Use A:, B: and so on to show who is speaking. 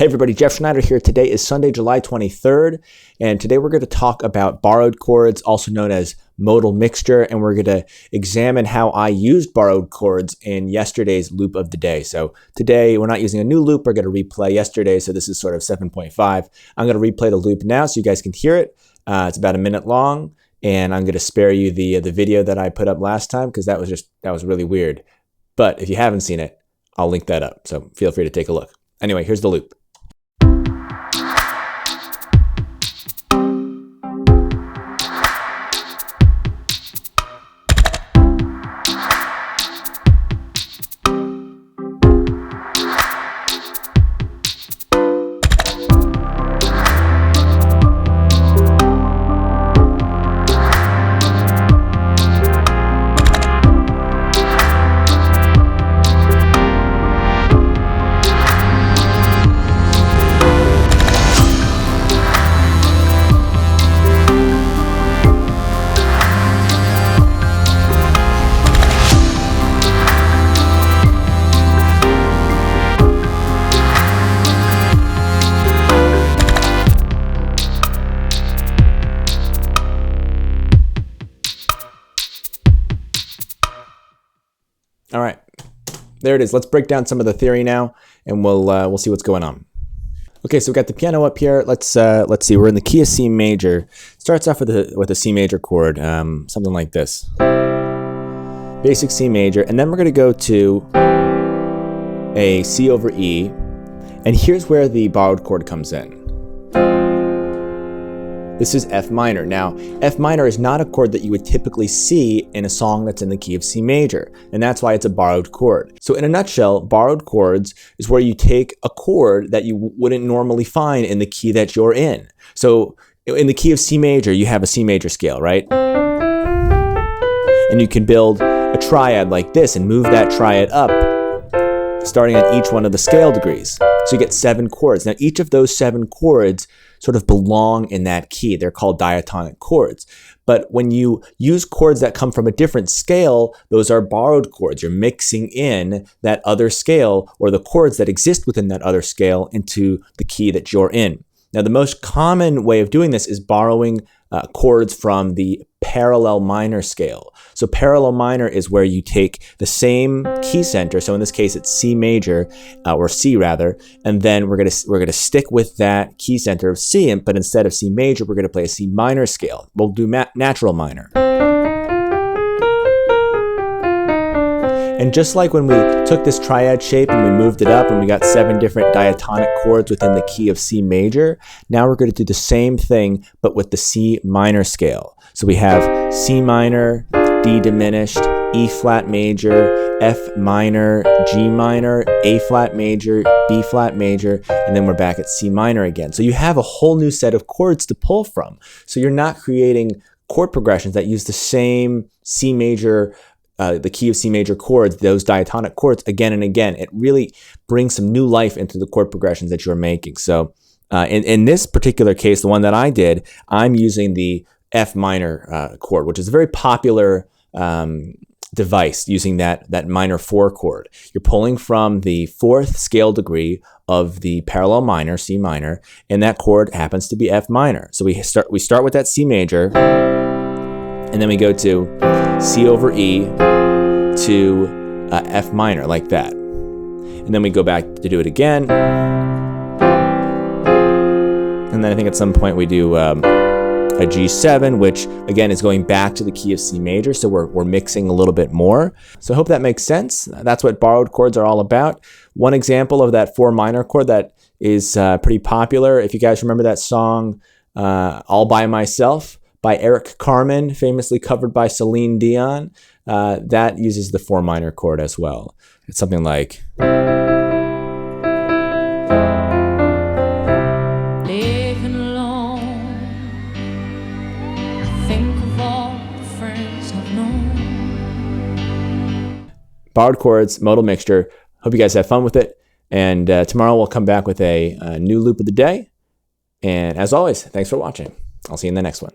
A: Hey everybody, Jeff Schneider here. Today is Sunday, July 23rd, and today we're going to talk about borrowed chords, also known as modal mixture, and we're going to examine how I used borrowed chords in yesterday's loop of the day. So today we're not using a new loop, we're going to replay yesterday, so this is sort of 7.5. I'm going to replay the loop now so you guys can hear it. It's about a minute long, and I'm going to spare you the video that I put up last time because that was really weird. But if you haven't seen it, I'll link that up, so feel free to take a look. Anyway, here's the loop. All right, there it is. Let's break down some of the theory now, and we'll see what's going on. Okay, so we've got the piano up here. Let's see. We're in the key of C major. Starts off with a C major chord, something like this. Basic C major, and then we're going to go to a C over E, and here's where the borrowed chord comes in. This is F minor. Now, F minor is not a chord that you would typically see in a song that's in the key of C major, and that's why it's a borrowed chord. So in a nutshell, borrowed chords is where you take a chord that you wouldn't normally find in the key that you're in. So in the key of C major, you have a C major scale, right? And you can build a triad like this and move that triad up, starting at each one of the scale degrees. So you get 7 chords. Now, each of those 7 chords sort of belong in that key. They're called diatonic chords. But when you use chords that come from a different scale, those are borrowed chords. You're mixing in that other scale or the chords that exist within that other scale into the key that you're in. Now, the most common way of doing this is borrowing chords from the parallel minor scale. So parallel minor is where you take the same key center. So in this case, it's C major, or C rather, and then we're gonna stick with that key center of C. But instead of C major, we're gonna play a C minor scale. We'll do natural minor. And just like when we took this triad shape and we moved it up and we got 7 different diatonic chords within the key of C major, now we're going to do the same thing but with the C minor scale. So we have C minor, D diminished, E flat major, F minor, G minor, A flat major, B flat major, and then we're back at C minor again. So you have a whole new set of chords to pull from. So you're not creating chord progressions that use the same C major the key of C major chords, those diatonic chords, again and again. It really brings some new life into the chord progressions that you're making. So in this particular case, the one that I did, I'm using the F minor chord, which is a very popular device, using that minor 4 chord. You're pulling from the 4th scale degree of the parallel minor, C minor, and that chord happens to be F minor. So we start with that C major, and then we go to C over E to F minor, like that. And then we go back to do it again. And then I think at some point we do a G7, which again is going back to the key of C major. So we're mixing a little bit more. So I hope that makes sense. That's what borrowed chords are all about. One example of that 4 minor chord that is pretty popular, if you guys remember that song, All By Myself, by Eric Carmen, famously covered by Celine Dion, that uses the 4 minor chord as well. It's something like...
B: Living alone, I think of all the friends I've known.
A: Borrowed chords, modal mixture. Hope you guys have fun with it. And tomorrow we'll come back with a new loop of the day. And as always, thanks for watching. I'll see you in the next one.